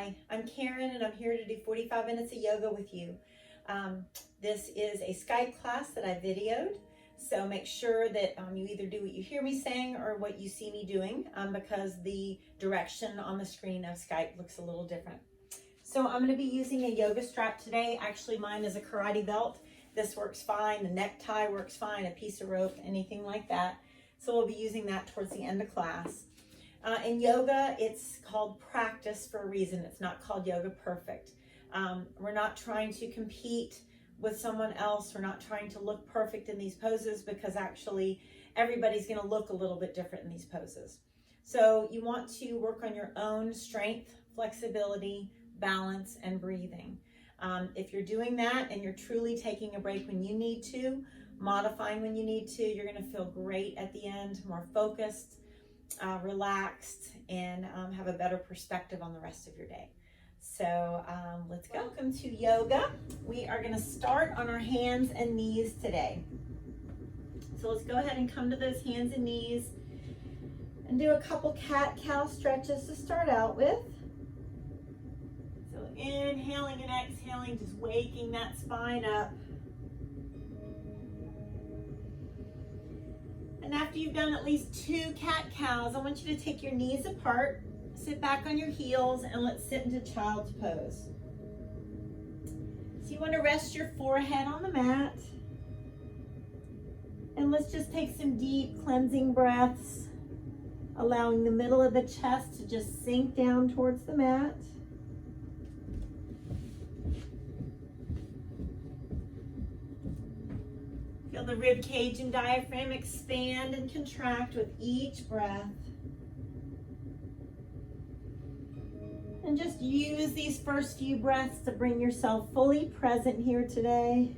Hi, I'm Karen and I'm here to do 45 minutes of yoga with you. This is a Skype class that I videoed, so make sure that you either do what you hear me saying or what you see me doing because the direction on the screen of Skype looks a little different. So I'm going to be using a yoga strap today. Actually, mine is a karate belt. This works fine. The necktie works fine, a piece of rope, anything like that. So we'll be using that towards the end of class. In yoga, it's called practice for a reason. It's not called yoga perfect. We're not trying to compete with someone else. We're not trying to look perfect in these poses because actually everybody's going to look a little bit different in these poses. So you want to work on your own strength, flexibility, balance, and breathing. If you're doing that and you're truly taking a break when you need to, modifying when you need to, you're going to feel great at the end, more focused, relaxed, and have a better perspective on the rest of your day. So let's go. Welcome to yoga. We are going to start on our hands and knees today. So let's go ahead and come to those hands and knees and do a couple cat-cow stretches to start out with. So inhaling and exhaling, just waking that spine up. And after you've done at least 2 cat-cows, I want you to take your knees apart, sit back on your heels, and let's sit into child's pose. So you want to rest your forehead on the mat. And let's just take some deep cleansing breaths, allowing the middle of the chest to just sink down towards the mat. Feel the rib cage and diaphragm expand and contract with each breath. And just use these first few breaths to bring yourself fully present here today.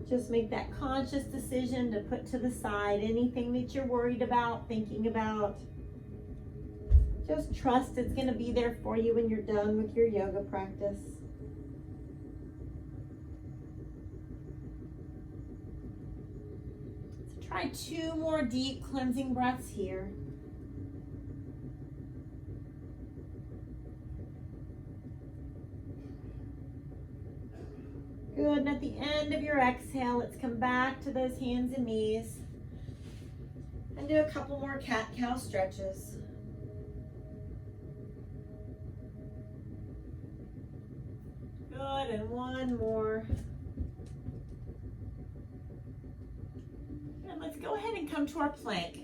Just make that conscious decision to put to the side anything that you're worried about, thinking about. Just trust it's going to be there for you when you're done with your yoga practice. Try 2 more deep cleansing breaths here. Good, and at the end of your exhale, let's come back to those hands and knees and do a couple more cat-cow stretches. Good, and 1 more. Let's go ahead and come to our plank.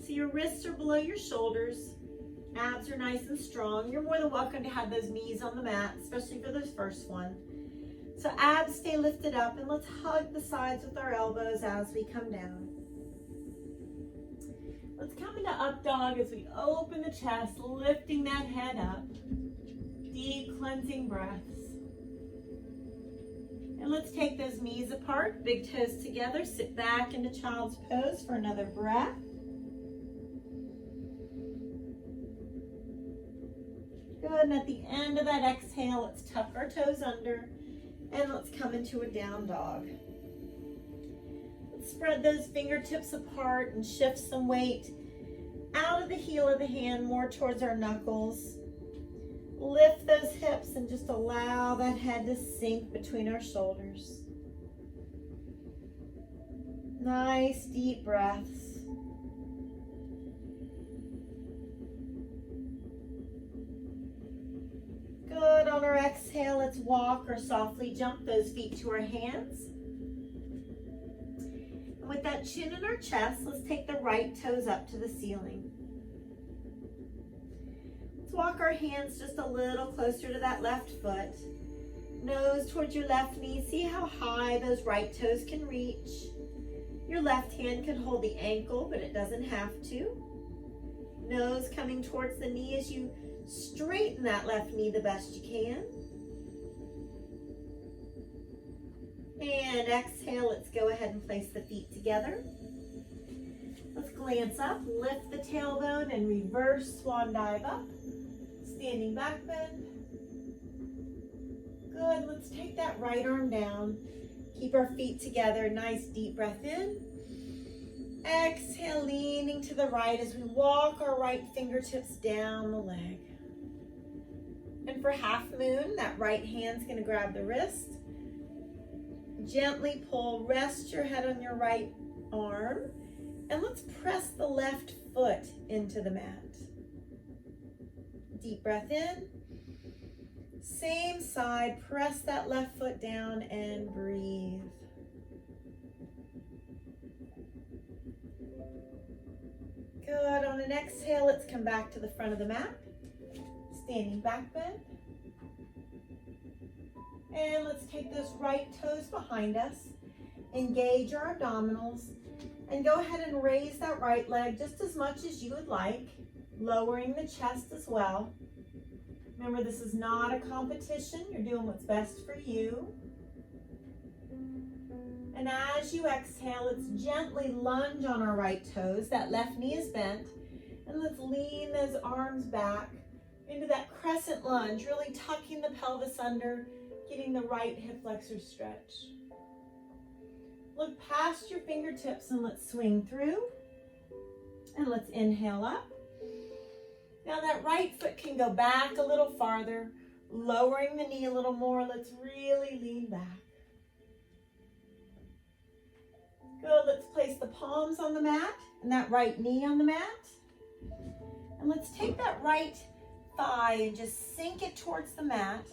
So your wrists are below your shoulders, abs are nice and strong. You're more than welcome to have those knees on the mat, especially for this first one. So abs stay lifted up, and let's hug the sides with our elbows as we come down. Let's come into up dog as we open the chest, lifting that head up. Deep cleansing breaths. And let's take those knees apart, big toes together, sit back into child's pose for another breath. Good, and at the end of that exhale, let's tuck our toes under and let's come into a down dog. Let's spread those fingertips apart and shift some weight out of the heel of the hand more towards our knuckles. Lift those hips and just allow that head to sink between our shoulders. Nice deep breaths. Good, on our exhale, let's walk or softly jump those feet to our hands. And with that chin in our chest, let's take the right toes up to the ceiling. Let's walk our hands just a little closer to that left foot. Nose towards your left knee. See how high those right toes can reach. Your left hand can hold the ankle, but it doesn't have to. Nose coming towards the knee as you straighten that left knee the best you can. And exhale, let's go ahead and place the feet together. Let's glance up, lift the tailbone, and reverse swan dive up. Standing back bend. Good, let's take that right arm down. Keep our feet together, nice deep breath in. Exhale, leaning to the right as we walk our right fingertips down the leg. And for half moon, that right hand's gonna grab the wrist. Gently pull, rest your head on your right arm, and let's press the left foot into the mat. Deep breath in. Same side, press that left foot down and breathe. Good. On an exhale, let's come back to the front of the mat. Standing back bend. And let's take those right toes behind us. Engage our abdominals. And go ahead and raise that right leg just as much as you would like, lowering the chest as well. Remember, this is not a competition. You're doing what's best for you. And as you exhale, let's gently lunge on our right toes. That left knee is bent. And let's lean those arms back into that crescent lunge, really tucking the pelvis under, getting the right hip flexor stretch. Look past your fingertips and let's swing through. And let's inhale up. Now that right foot can go back a little farther, lowering the knee a little more. Let's really lean back. Good, let's place the palms on the mat and that right knee on the mat. And let's take that right thigh and just sink it towards the mat.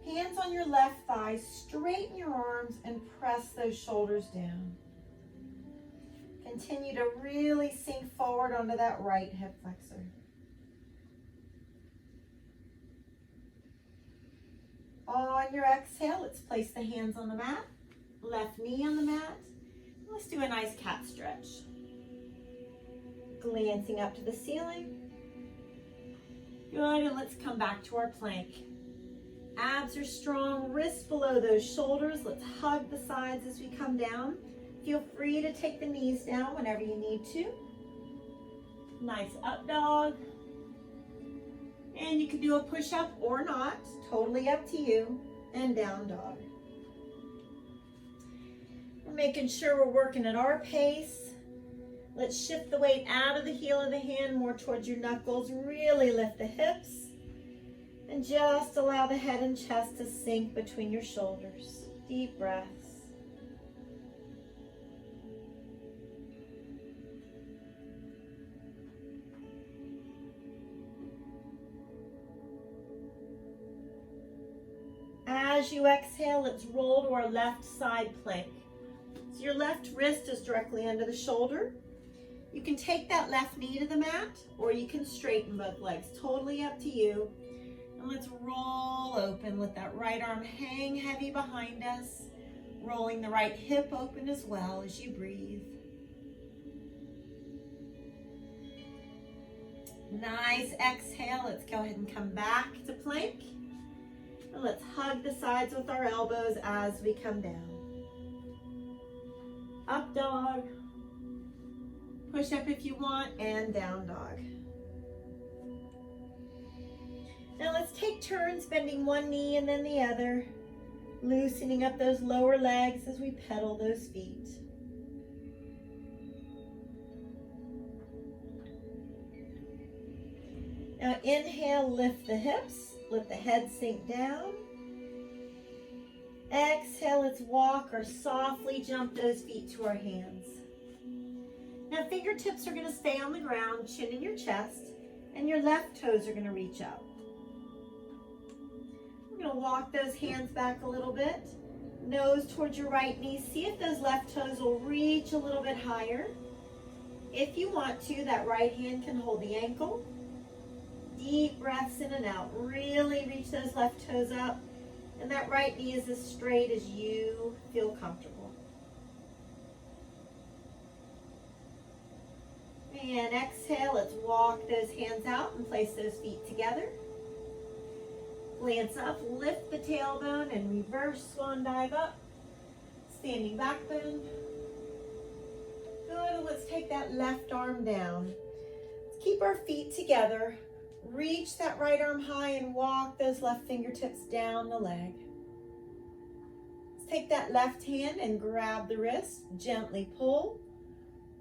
Hands on your left thigh, straighten your arms and press those shoulders down. Continue to really sink forward onto that right hip flexor. On your exhale, let's place the hands on the mat, left knee on the mat. Let's do a nice cat stretch. Glancing up to the ceiling. Good, and let's come back to our plank. Abs are strong, wrists below those shoulders. Let's hug the sides as we come down. Feel free to take the knees down whenever you need to. Nice up dog. And you can do a push-up or not, totally up to you. And down dog. We're making sure we're working at our pace. Let's shift the weight out of the heel of the hand, more towards your knuckles. Really lift the hips. And just allow the head and chest to sink between your shoulders. Deep breaths. As you exhale, let's roll to our left side plank. So your left wrist is directly under the shoulder. You can take that left knee to the mat, or you can straighten both legs. Totally up to you. And let's roll open. Let that right arm hang heavy behind us. Rolling the right hip open as well as you breathe. Nice exhale. Let's go ahead and come back to plank. And let's hug the sides with our elbows as we come down. Up dog. Push up if you want, and down dog. Now let's take turns bending one knee and then the other, loosening up those lower legs as we pedal those feet. Now inhale, lift the hips, let the head sink down. Exhale, let's walk or softly jump those feet to our hands. Now fingertips are going to stay on the ground, chin in your chest, and your left toes are going to reach up. We're going to walk those hands back a little bit, nose towards your right knee. See if those left toes will reach a little bit higher. If you want to, that right hand can hold the ankle. Deep breaths in and out. Really reach those left toes up. And that right knee is as straight as you feel comfortable. And exhale, let's walk those hands out and place those feet together. Glance up, lift the tailbone and reverse swan dive up. Standing back bend. Good, let's take that left arm down. Let's keep our feet together. Reach that right arm high and walk those left fingertips down the leg. Let's take that left hand and grab the wrist. Gently pull.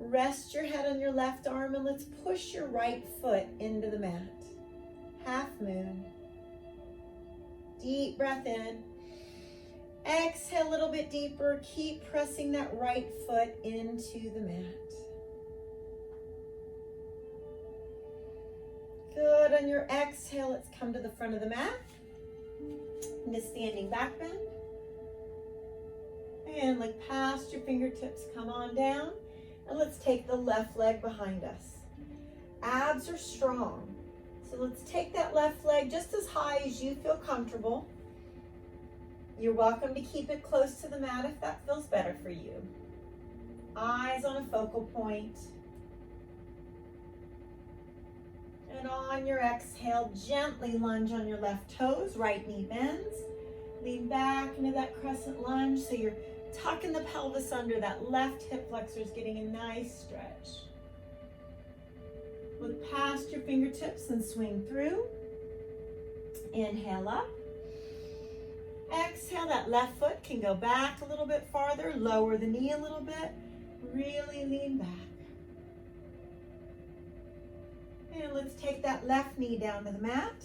Rest your head on your left arm and let's push your right foot into the mat. Half moon. Deep breath in. Exhale a little bit deeper. Keep pressing that right foot into the mat. Good. On your exhale, let's come to the front of the mat. Into standing back bend. And look past your fingertips. Come on down. And let's take the left leg behind us. Abs are strong. So let's take that left leg just as high as you feel comfortable. You're welcome to keep it close to the mat if that feels better for you. Eyes on a focal point. And on your exhale, gently lunge on your left toes, right knee bends. Lean back into that crescent lunge so you're tucking the pelvis under. That left hip flexor is getting a nice stretch. Look past your fingertips and swing through. Inhale up. Exhale, that left foot can go back a little bit farther. Lower the knee a little bit. Really lean back. And let's take that left knee down to the mat.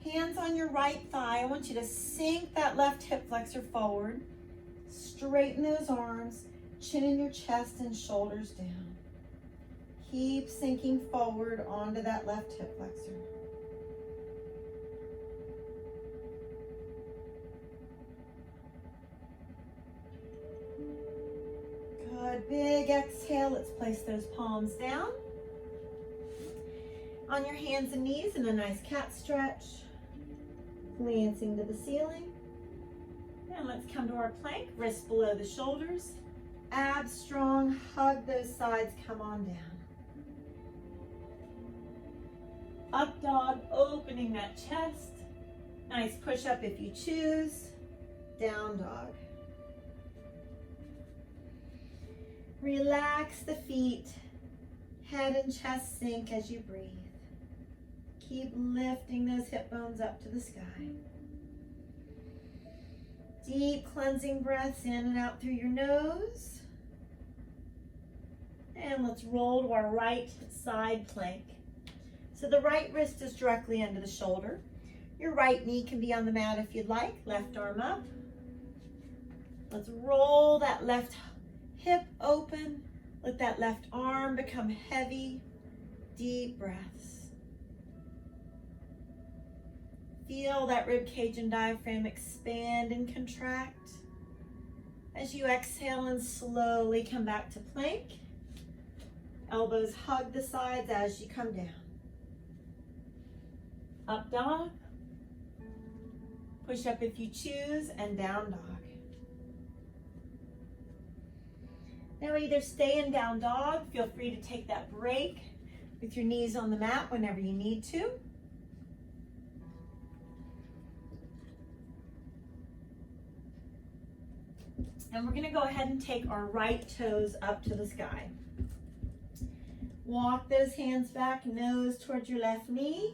Hands on your right thigh. I want you to sink that left hip flexor forward. Straighten those arms, chin in your chest and shoulders down. Keep sinking forward onto that left hip flexor. Good, big exhale. Let's place those palms down. On your hands and knees in a nice cat stretch. Glancing to the ceiling. And let's come to our plank, wrists below the shoulders. Abs strong, hug those sides, come on down. Up dog, opening that chest. Nice push up if you choose. Down dog. Relax the feet. Head and chest sink as you breathe. Keep lifting those hip bones up to the sky. Deep cleansing breaths in and out through your nose. And let's roll to our right side plank. So the right wrist is directly under the shoulder. Your right knee can be on the mat if you'd like. Left arm up. Let's roll that left hip open. Let that left arm become heavy. Deep breaths. Feel that rib cage and diaphragm expand and contract. As you exhale and slowly come back to plank. Elbows hug the sides as you come down. Up dog. Push up if you choose, and down dog. Now either stay in down dog, feel free to take that break with your knees on the mat whenever you need to. And we're gonna go ahead and take our right toes up to the sky. Walk those hands back, nose towards your left knee.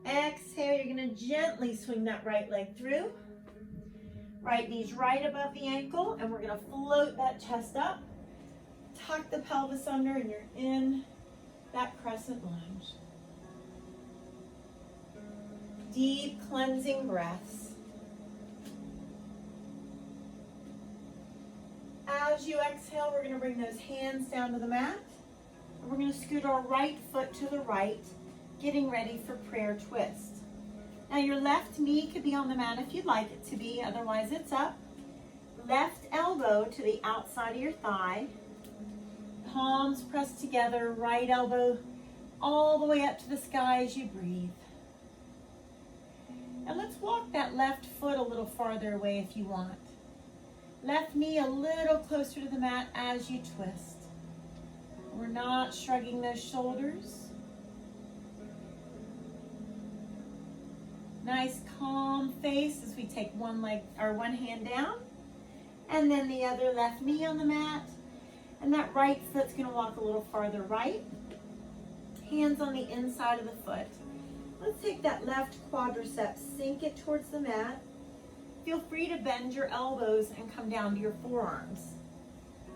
Exhale, you're gonna gently swing that right leg through. Right knee's right above the ankle, and we're gonna float that chest up. Tuck the pelvis under, and you're in that crescent lunge. Deep cleansing breaths. As you exhale, we're going to bring those hands down to the mat. And we're going to scoot our right foot to the right, getting ready for prayer twist. Now your left knee could be on the mat if you'd like it to be, otherwise it's up. Left elbow to the outside of your thigh. Palms pressed together, right elbow all the way up to the sky as you breathe. And let's walk that left foot a little farther away if you want. Left knee a little closer to the mat as you twist. We're not shrugging those shoulders. Nice calm face as we take one hand down, and then the other left knee on the mat, and that right foot's gonna walk a little farther right. Hands on the inside of the foot. Let's take that left quadriceps, sink it towards the mat. Feel free to bend your elbows and come down to your forearms.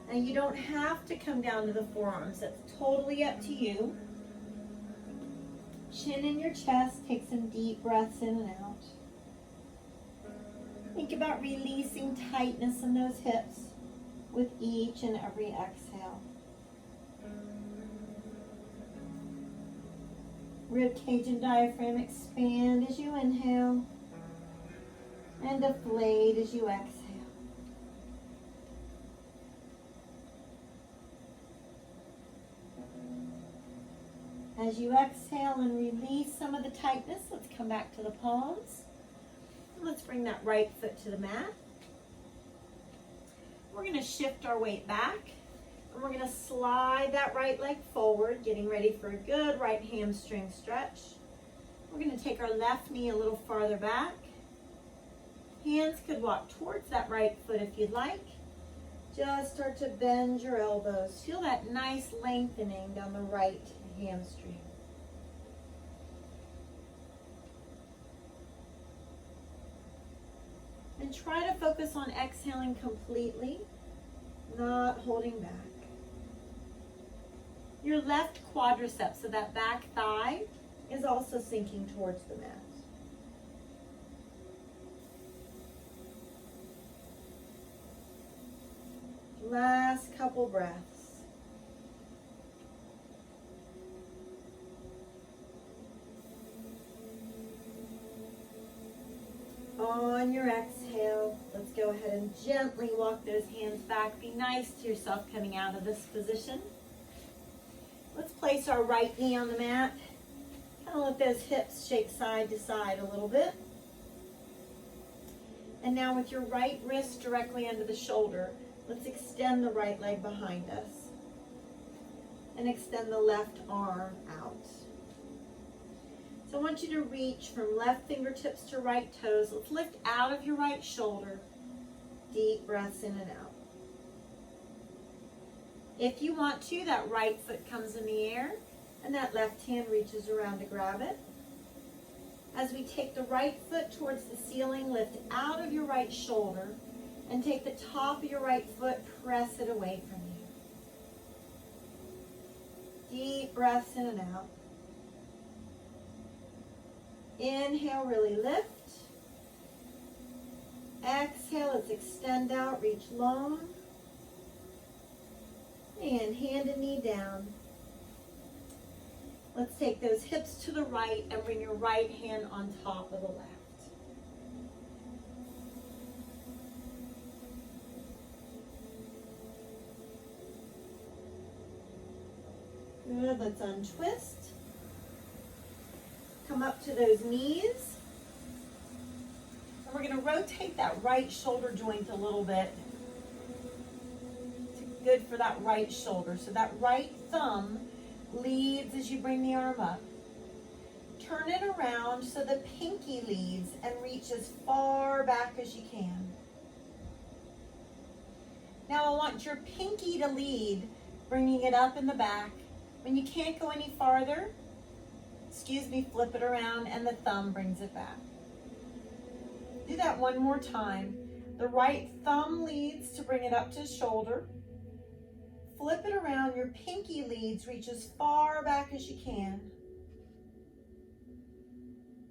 And you don't have to come down to the forearms. That's totally up to you. Chin in your chest. Take some deep breaths in and out. Think about releasing tightness in those hips with each and every exhale. Rib cage and diaphragm expand as you inhale and deflate as you exhale. As you exhale and release some of the tightness, let's come back to the palms. Let's bring that right foot to the mat. We're going to shift our weight back, and we're going to slide that right leg forward, getting ready for a good right hamstring stretch. We're going to take our left knee a little farther back. Hands could walk towards that right foot if you'd like. Just start to bend your elbows. Feel that nice lengthening down the right hamstring. And try to focus on exhaling completely, not holding back. Your left quadricep, so that back thigh, is also sinking towards the mat. Last couple breaths. On your exhale, let's go ahead and gently walk those hands back. Be nice to yourself coming out of this position. Let's place our right knee on the mat. Kind of let those hips shake side to side a little bit. And now with your right wrist directly under the shoulder, let's extend the right leg behind us. And extend the left arm out. So I want you to reach from left fingertips to right toes. Let's lift out of your right shoulder. Deep breaths in and out. If you want to, that right foot comes in the air and that left hand reaches around to grab it. As we take the right foot towards the ceiling, lift out of your right shoulder and take the top of your right foot, press it away from you. Deep breaths in and out. Inhale, really lift. Exhale, let's extend out, reach long. And hand and knee down. Let's take those hips to the right and bring your right hand on top of the left. Good, let's untwist. Come up to those knees. And we're going to rotate that right shoulder joint a little bit. It's good for that right shoulder. So that right thumb leads as you bring the arm up. Turn it around so the pinky leads and reach as far back as you can. Now I want your pinky to lead, bringing it up in the back. When you can't go any farther, flip it around and the thumb brings it back. Do that one more time. The right thumb leads to bring it up to the shoulder. Flip it around, your pinky leads, reach as far back as you can.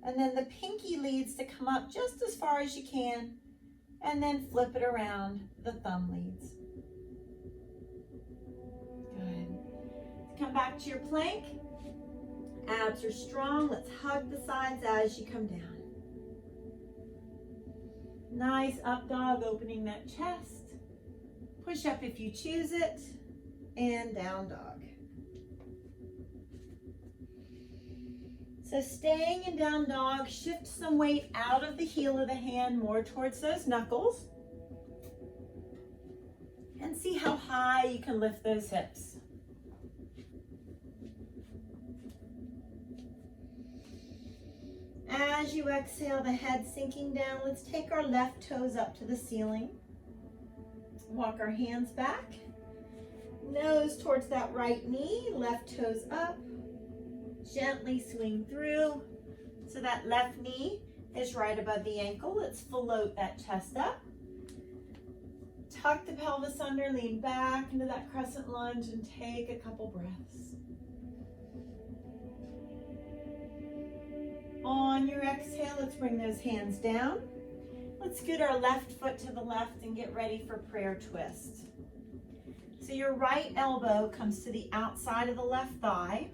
And then the pinky leads to come up just as far as you can. And then flip it around, the thumb leads. Good. Come back to your plank. Abs are strong. Let's hug the sides as you come down. Nice up dog, opening that chest. Push up if you choose it. And down dog. So staying in down dog, shift some weight out of the heel of the hand, more towards those knuckles. And see how high you can lift those hips. As you exhale, the head sinking down, let's take our left toes up to the ceiling. Walk our hands back. Nose towards that right knee, left toes up. Gently swing through so that left knee is right above the ankle. Let's float that chest up. tuck the pelvis under, lean back into that crescent lunge and take a couple breaths. On your exhale, let's bring those hands down. Let's scoot our left foot to the left and get ready for prayer twist. So your right elbow comes to the outside of the left thigh.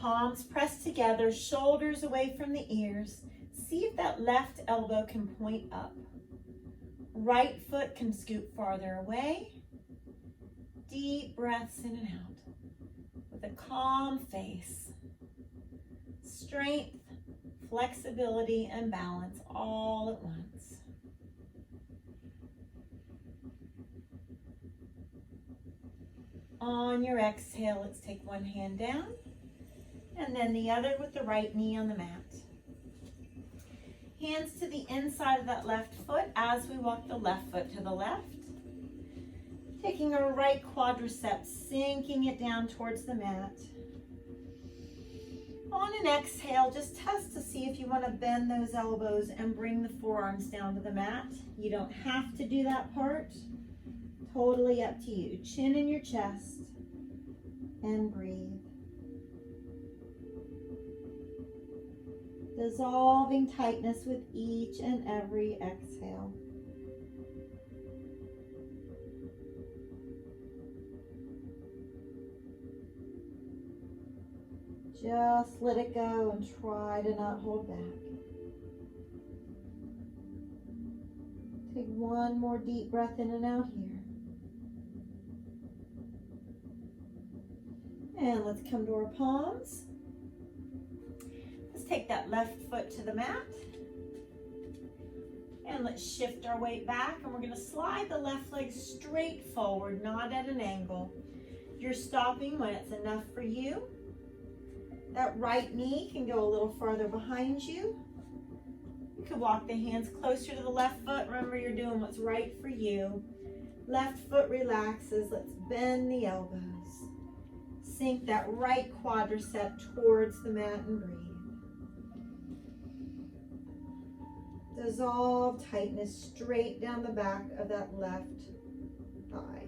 Palms pressed together, shoulders away from the ears. See if that left elbow can point up. Right foot can scoot farther away. Deep breaths in and out with a calm face. Strength, flexibility, and balance all at once. On your exhale, let's take one hand down and then the other with the right knee on the mat. Hands to the inside of that left foot as we walk the left foot to the left. Taking our right quadricep, sinking it down towards the mat. On an exhale, just test to see if you want to bend those elbows and bring the forearms down to the mat. You don't have to do that part. Totally up to you. Chin in your chest and breathe. Dissolving tightness with each and every exhale. Just let it go and try to not hold back. Take one more deep breath in and out here. And let's come to our palms. Let's take that left foot to the mat. And let's shift our weight back, and we're going to slide the left leg straight forward, not at an angle. You're stopping when it's enough for you. That right knee can go a little farther behind you. You could walk the hands closer to the left foot. Remember, you're doing what's right for you. Left foot relaxes. Let's bend the elbows. Sink that right quadricep towards the mat and breathe. Dissolve tightness straight down the back of that left thigh.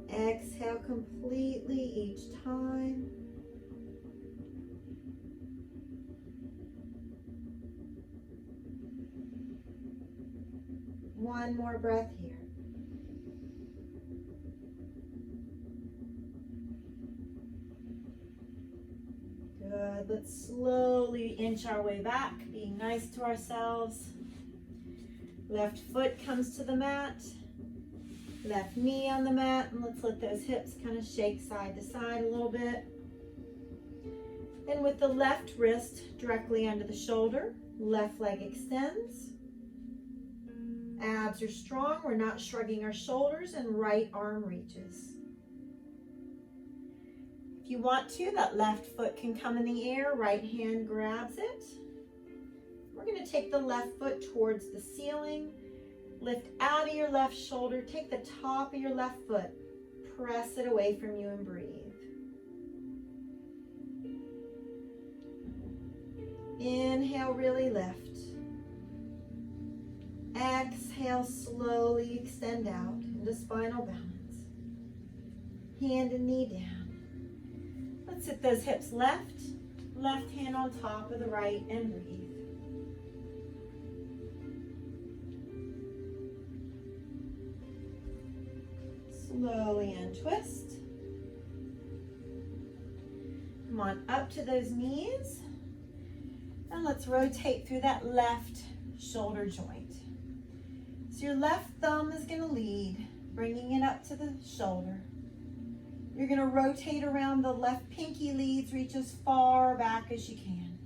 Exhale completely each time. One more breath here. Good. Let's slowly inch our way back, being nice to ourselves. Left foot comes to the mat. Left knee on the mat, and let's let those hips kind of shake side to side a little bit. And with the left wrist directly under the shoulder, left leg extends. Abs are strong, we're not shrugging our shoulders, and right arm reaches. If you want to, that left foot can come in the air, right hand grabs it. We're going to take the left foot towards the ceiling. Lift out of your left shoulder, take the top of your left foot, press it away from you and breathe. Inhale, really lift. Exhale, slowly extend out into spinal balance. Hand and knee down. Let's sit those hips left hand on top of the right and breathe. Slowly untwist. Come on up to those knees. And let's rotate through that left shoulder joint. So your left thumb is going to lead, bringing it up to the shoulder. You're going to rotate around the left pinky leads, reach as far back as you can.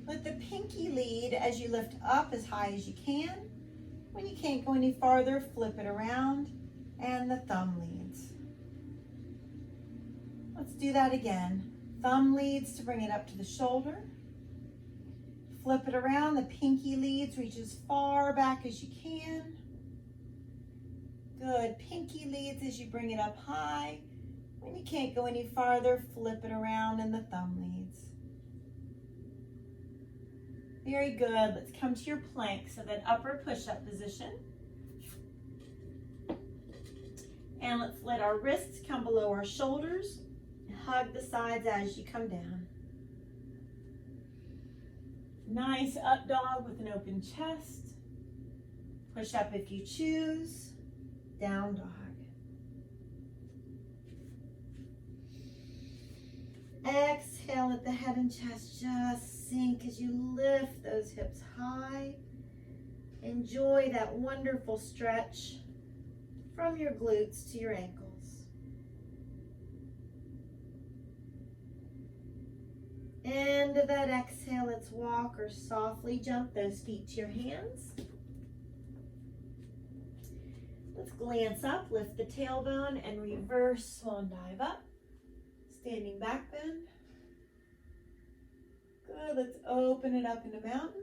Let the pinky lead as you lift up as high as you can. When you can't go any farther, flip it around, and the thumb leads. Let's do that again. Thumb leads to bring it up to the shoulder. Flip it around, the pinky leads, reach as far back as you can. Good, pinky leads as you bring it up high. When you can't go any farther, flip it around and the thumb leads. Very good. Let's come to your plank, so that upper push-up position. And let's let our wrists come below our shoulders. Hug the sides as you come down. Nice up dog with an open chest. Push up if you choose. Down dog. Exhale, let the head and chest just sink as you lift those hips high. Enjoy that wonderful stretch from your glutes to your ankles. End of that exhale, let's walk or softly jump those feet to your hands. Let's glance up, lift the tailbone, and reverse swan dive up. Standing back bend. Good, let's open it up into mountain.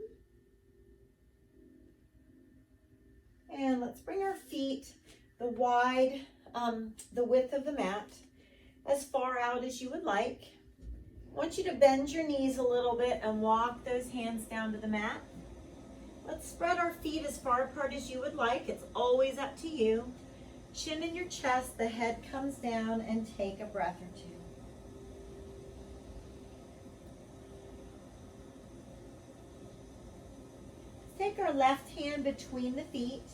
And let's bring our feet the width of the mat as far out as you would like. I want you to bend your knees a little bit and walk those hands down to the mat. Let's spread our feet as far apart as you would like. It's always up to you. Chin in your chest, the head comes down, and take a breath or two. Take our left hand between the feet.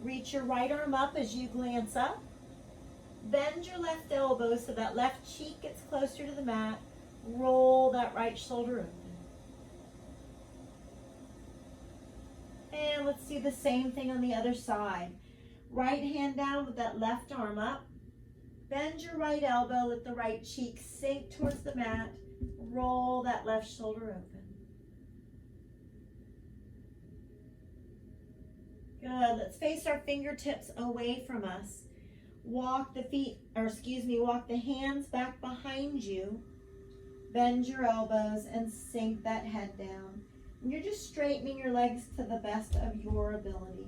Reach your right arm up as you glance up. Bend your left elbow so that left cheek gets closer to the mat. Roll that right shoulder open. And let's do the same thing on the other side. Right hand down with that left arm up. Bend your right elbow, let the right cheek sink towards the mat. Roll that left shoulder open. Good. Let's face our fingertips away from us. Walk the hands back behind you. Bend your elbows and sink that head down. And you're just straightening your legs to the best of your ability.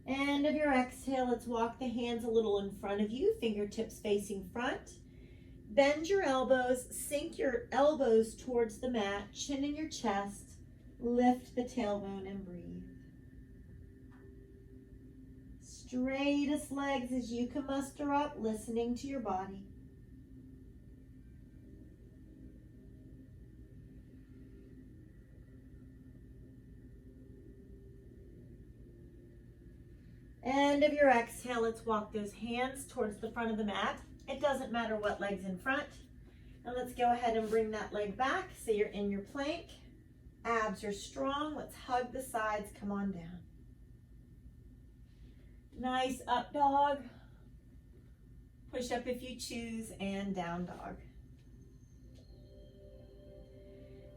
End of your exhale, let's walk the hands a little in front of you, fingertips facing front. Bend your elbows, sink your elbows towards the mat, chin in your chest, lift the tailbone and breathe. Straightest legs as you can muster up, listening to your body. End of your exhale, let's walk those hands towards the front of the mat. It doesn't matter what leg's in front. And let's go ahead and bring that leg back so you're in your plank. Abs are strong. Let's hug the sides. Come on down. Nice up dog. Push up if you choose, and down dog.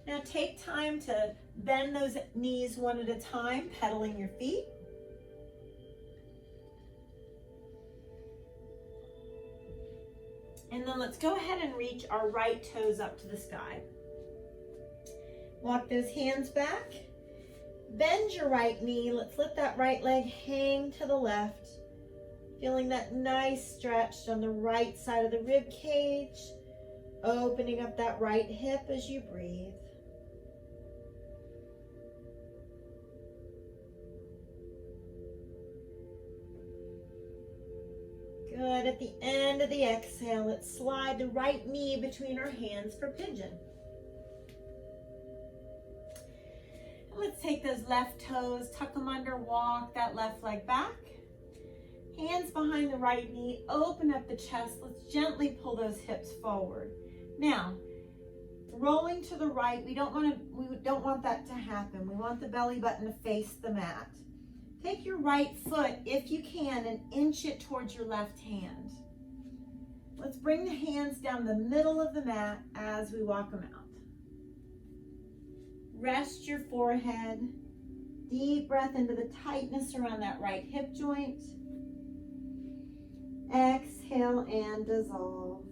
Now take time to bend those knees one at a time, pedaling your feet. And then let's go ahead and reach our right toes up to the sky. Walk those hands back. Bend your right knee. Let's let that right leg hang to the left. Feeling that nice stretch on the right side of the rib cage. Opening up that right hip as you breathe. Good. At the end of the exhale, let's slide the right knee between our hands for pigeon. Let's take those left toes, tuck them under, walk that left leg back. Hands behind the right knee, open up the chest. Let's gently pull those hips forward. Now, rolling to the right, we don't want that to happen. We want the belly button to face the mat. Take your right foot, if you can, and inch it towards your left hand. Let's bring the hands down the middle of the mat as we walk them out. Rest your forehead. Deep breath into the tightness around that right hip joint. Exhale and dissolve.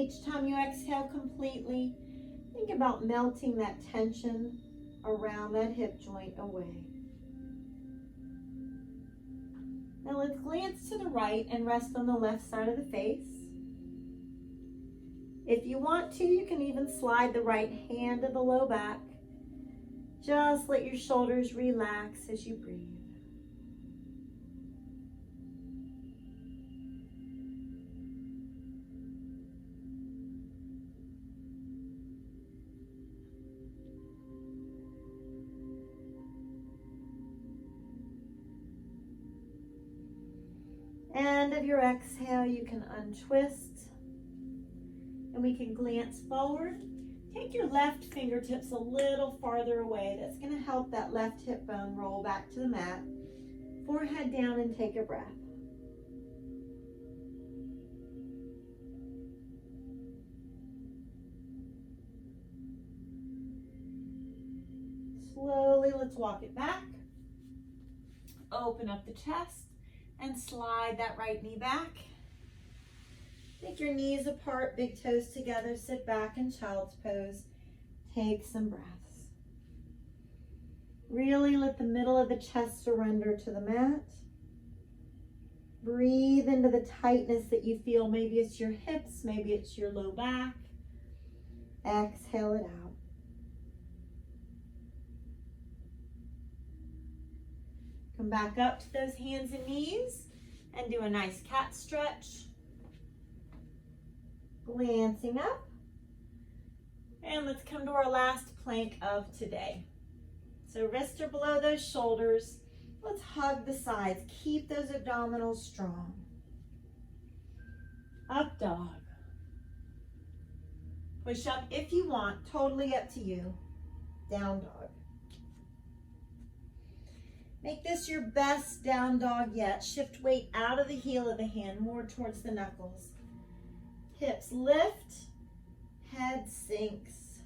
each time you exhale completely, think about melting that tension around that hip joint away. Now let's glance to the right and rest on the left side of the face. If you want to, you can even slide the right hand to the low back. Just let your shoulders relax as you breathe. End of your exhale, you can untwist and we can glance forward. Take your left fingertips a little farther away. That's going to help that left hip bone roll back to the mat. Forehead down and take a breath. Slowly, let's walk it back. Open up the chest and slide that right knee back. Take your knees apart, big toes together, sit back in child's pose. Take some breaths. Really let the middle of the chest surrender to the mat. Breathe into the tightness that you feel. Maybe it's your hips, maybe it's your low back. Exhale it out. Come back up to those hands and knees and do a nice cat stretch. Glancing up. And let's come to our last plank of today. So wrists are below those shoulders. Let's hug the sides. Keep those abdominals strong. Up dog. Push up if you want, totally up to you. Down dog. Make this your best down dog yet. Shift weight out of the heel of the hand, more towards the knuckles. Hips lift, head sinks.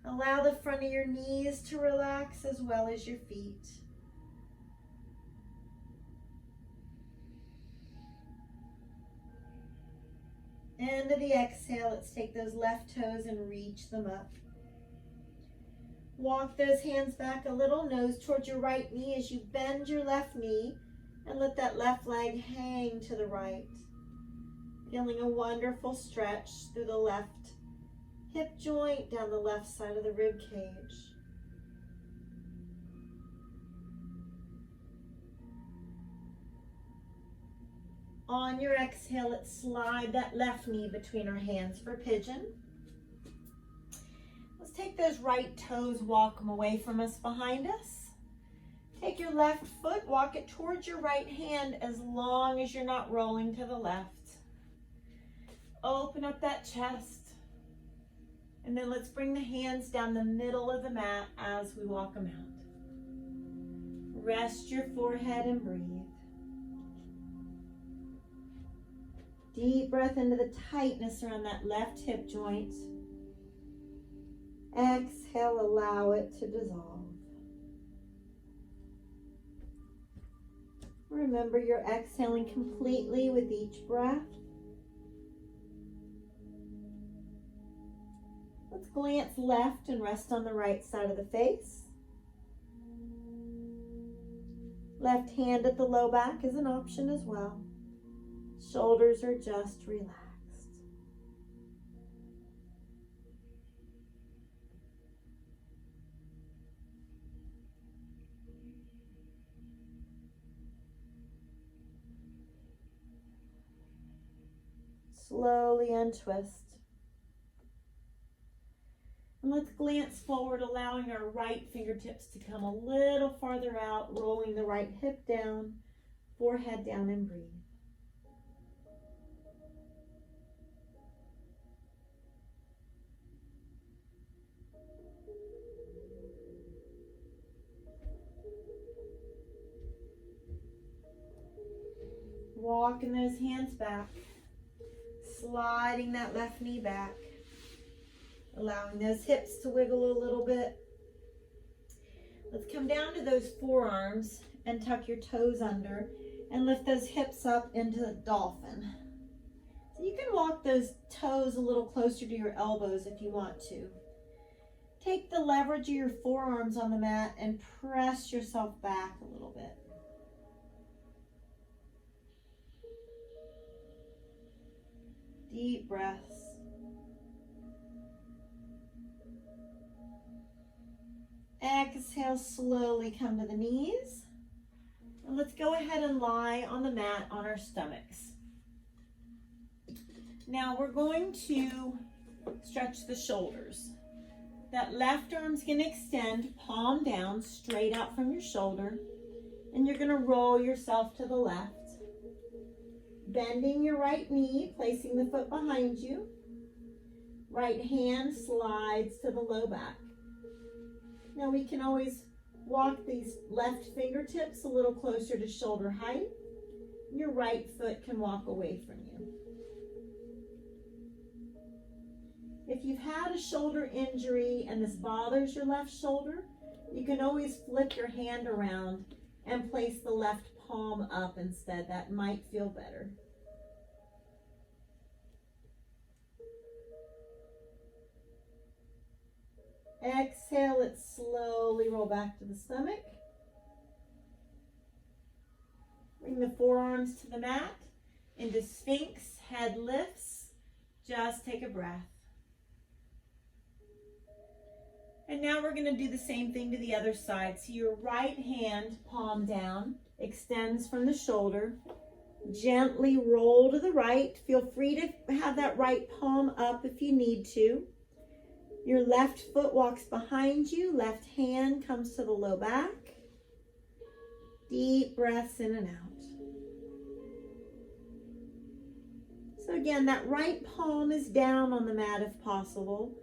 Allow the front of your knees to relax as well as your feet. End of the exhale, let's take those left toes and reach them up. Walk those hands back a little, nose towards your right knee as you bend your left knee and let that left leg hang to the right. Feeling a wonderful stretch through the left hip joint, down the left side of the rib cage. On your exhale, let's slide that left knee between our hands for pigeon. Let's take those right toes, walk them away from us behind us. Take your left foot, walk it towards your right hand as long as you're not rolling to the left. Open up that chest. And then let's bring the hands down the middle of the mat as we walk them out. Rest your forehead and breathe. Deep breath into the tightness around that left hip joint. Exhale, allow it to dissolve. Remember, you're exhaling completely with each breath. Let's glance left and rest on the right side of the face. Left hand at the low back is an option as well. Shoulders are just relaxed. Slowly untwist. And let's glance forward, allowing our right fingertips to come a little farther out, rolling the right hip down, forehead down, and breathe. Walking those hands back, sliding that left knee back. Allowing those hips to wiggle a little bit. Let's come down to those forearms and tuck your toes under and lift those hips up into the dolphin. So you can walk those toes a little closer to your elbows if you want to. Take the leverage of your forearms on the mat and press yourself back a little bit. Deep breaths. Exhale, slowly come to the knees. And let's go ahead and lie on the mat on our stomachs. Now we're going to stretch the shoulders. That left arm's going to extend, palm down, straight out from your shoulder. And you're going to roll yourself to the left. Bending your right knee, placing the foot behind you. Right hand slides to the low back. Now we can always walk these left fingertips a little closer to shoulder height. Your right foot can walk away from you. If you've had a shoulder injury and this bothers your left shoulder, you can always flip your hand around and place the left palm up instead. That might feel better. Exhale, let's slowly roll back to the stomach. Bring the forearms to the mat into Sphinx, head lifts. Just take a breath. And now we're going to do the same thing to the other side. So your right hand, palm down, extends from the shoulder. Gently roll to the right. Feel free to have that right palm up if you need to. Your left foot walks behind you. Left hand comes to the low back. Deep breaths in and out. So again, that right palm is down on the mat if possible.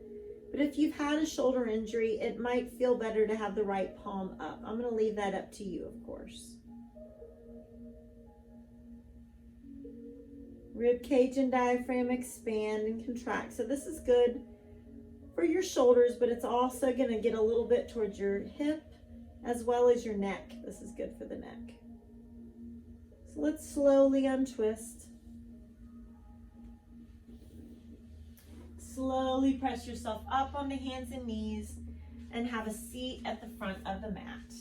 But if you've had a shoulder injury, it might feel better to have the right palm up. I'm going to leave that up to you, of course. Rib cage and diaphragm expand and contract. So this is good for your shoulders, but it's also going to get a little bit towards your hip as well as your neck. This is good for the neck. So let's slowly untwist. Slowly press yourself up onto hands and knees and have a seat at the front of the mat.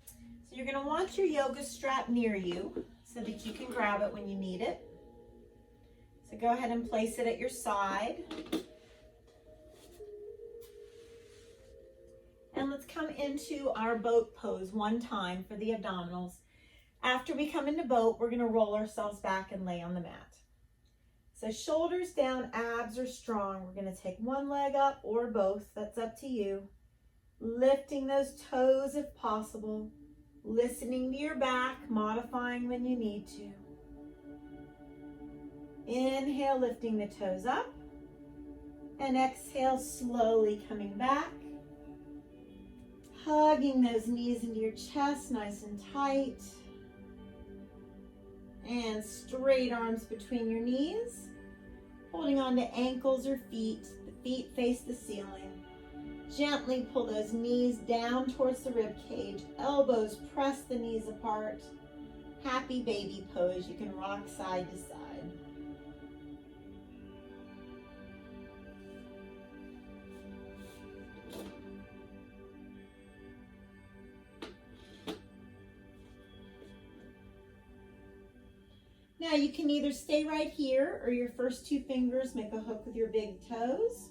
So you're going to want your yoga strap near you so that you can grab it when you need it. So go ahead and place it at your side. And let's come into our boat pose one time for the abdominals. After we come into boat, we're going to roll ourselves back and lay on the mat. So shoulders down, abs are strong. We're going to take one leg up or both. That's up to you. Lifting those toes if possible. Listening to your back, modifying when you need to. Inhale, lifting the toes up. And exhale, slowly coming back. Hugging those knees into your chest, nice and tight. And straight arms between your knees. Holding on to ankles or feet. The feet face the ceiling. Gently pull those knees down towards the rib cage. Elbows press the knees apart. Happy baby pose. You can rock side to side. Now you can either stay right here or your first two fingers make a hook with your big toes.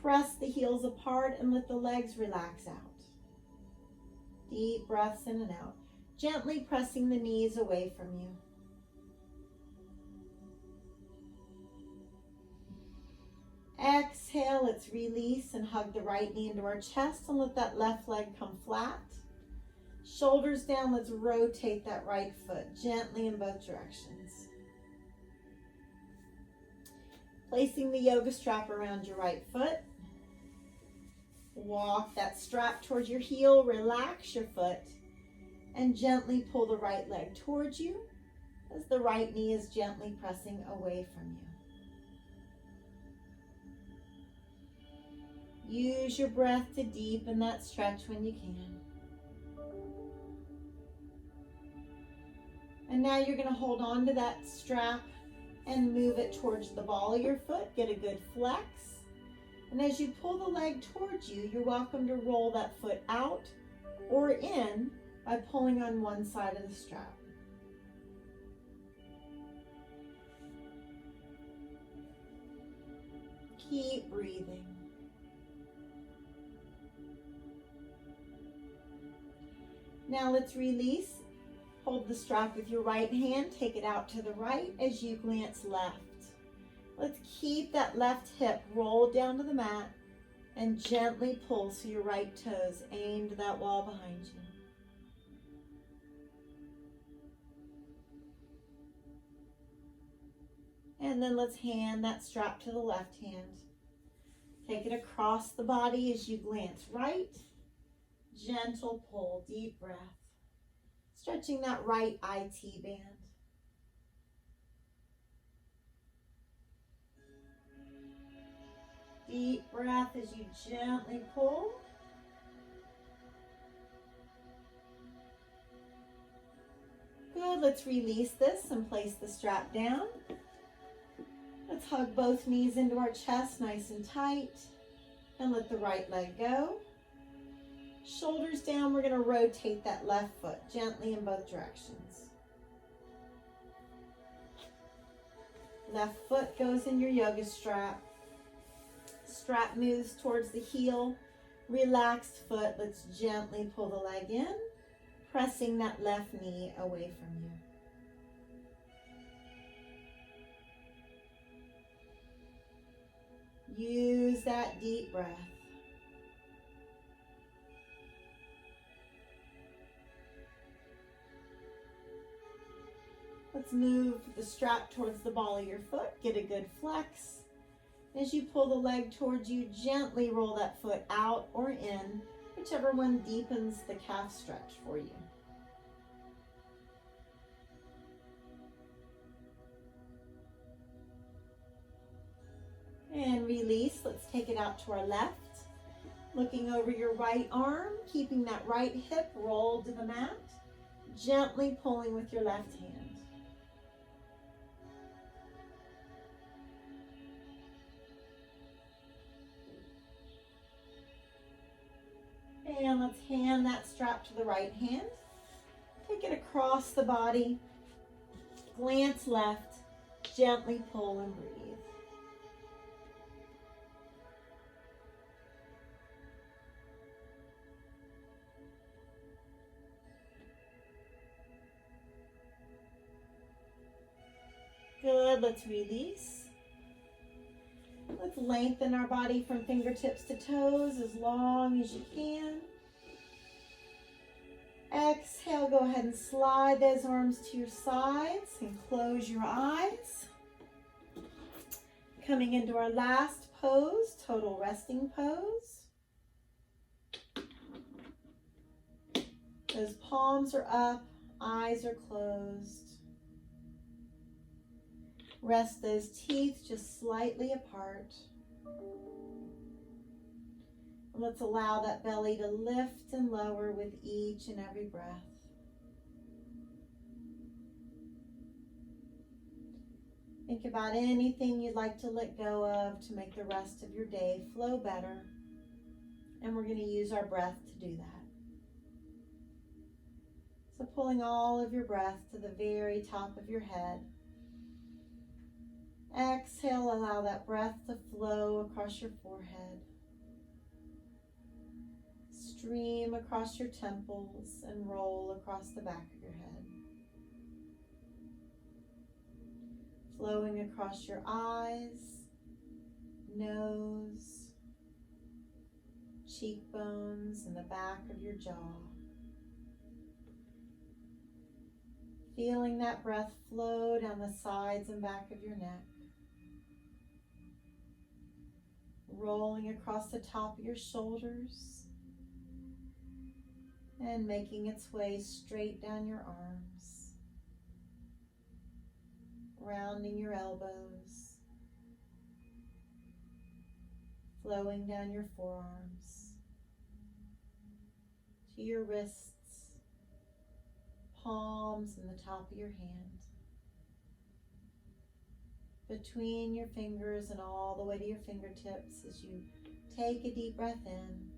Press the heels apart and let the legs relax out. Deep breaths in and out. Gently pressing the knees away from you. Exhale, let's release and hug the right knee into our chest and let that left leg come flat. Shoulders down, let's rotate that right foot gently in both directions. Placing the yoga strap around your right foot. Walk that strap towards your heel, relax your foot, and gently pull the right leg towards you as the right knee is gently pressing away from you. Use your breath to deepen that stretch when you can. Now you're going to hold on to that strap and move it towards the ball of your foot. Get a good flex. And as you pull the leg towards you, you're welcome to roll that foot out or in by pulling on one side of the strap. Keep breathing. Now let's release. Hold the strap with your right hand, take it out to the right as you glance left. Let's keep that left hip rolled down to the mat and gently pull so your right toes aim to that wall behind you. And then let's hand that strap to the left hand. Take it across the body as you glance right. Gentle pull, deep breath. Stretching that right IT band. Deep breath as you gently pull. Good, let's release this and place the strap down. Let's hug both knees into our chest nice and tight and let the right leg go. Shoulders down, we're going to rotate that left foot gently in both directions. Left foot goes in your yoga strap. Strap moves towards the heel. Relaxed foot, let's gently pull the leg in, pressing that left knee away from you. Use that deep breath. Let's move the strap towards the ball of your foot. Get a good flex. As you pull the leg towards you, gently roll that foot out or in, whichever one deepens the calf stretch for you. And release. Let's take it out to our left. Looking over your right arm, keeping that right hip rolled to the mat. Gently pulling with your left hand. And let's hand that strap to the right hand. Take it across the body. Glance left. Gently pull and breathe. Good, let's release. Let's lengthen our body from fingertips to toes as long as you can. Exhale, go ahead and slide those arms to your sides and close your eyes. Coming into our last pose, total resting pose. Those palms are up, eyes are closed. Rest those teeth just slightly apart. And let's allow that belly to lift and lower with each and every breath. Think about anything you'd like to let go of to make the rest of your day flow better. And we're going to use our breath to do that. So pulling all of your breath to the very top of your head. Exhale, allow that breath to flow across your forehead. Stream across your temples and roll across the back of your head. Flowing across your eyes, nose, cheekbones, and the back of your jaw. Feeling that breath flow down the sides and back of your neck. Rolling across the top of your shoulders and making its way straight down your arms, rounding your elbows, flowing down your forearms to your wrists, palms and the top of your hand. Between your fingers and all the way to your fingertips as you take a deep breath in.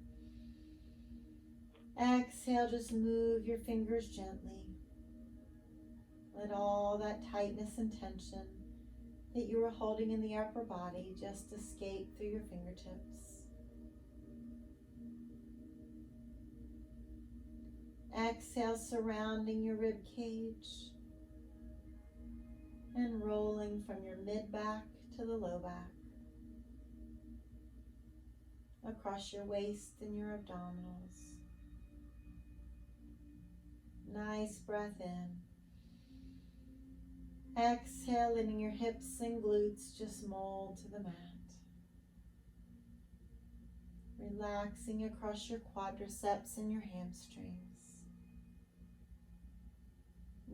Exhale, just move your fingers gently. Let all that tightness and tension that you were holding in the upper body just escape through your fingertips. Exhale, surrounding your rib cage and rolling from your mid-back to the low back, across your waist and your abdominals. Nice breath in. Exhale, letting your hips and glutes just mold to the mat. Relaxing across your quadriceps and your hamstrings,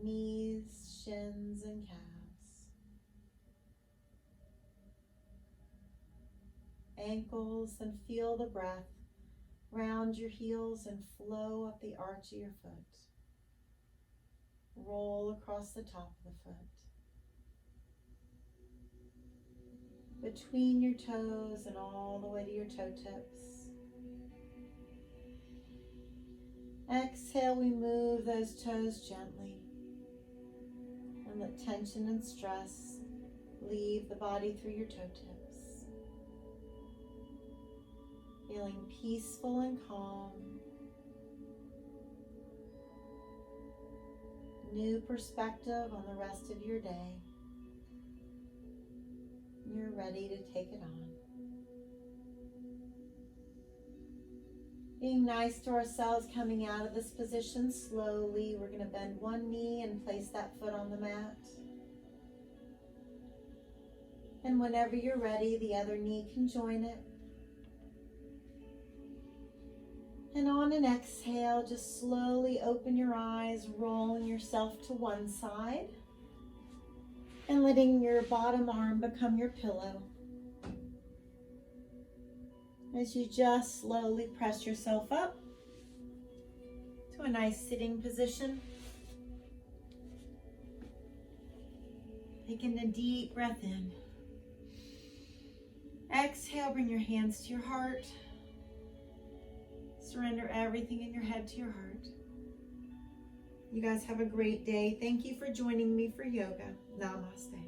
knees, shins, and calves, ankles, and feel the breath round your heels and flow up the arch of your foot. Roll across the top of the foot. Between your toes and all the way to your toe tips. Exhale, we move those toes gently and let tension and stress leave the body through your toe tips. Feeling peaceful and calm. New perspective on the rest of your day. You're ready to take it on. Being nice to ourselves coming out of this position slowly. We're going to bend one knee and place that foot on the mat. And whenever you're ready, the other knee can join it. And on an exhale, just slowly open your eyes, rolling yourself to one side and letting your bottom arm become your pillow. As you just slowly press yourself up to a nice sitting position. Taking a deep breath in. Exhale, bring your hands to your heart. Surrender everything in your head to your heart. You guys have a great day. Thank you for joining me for yoga. Namaste.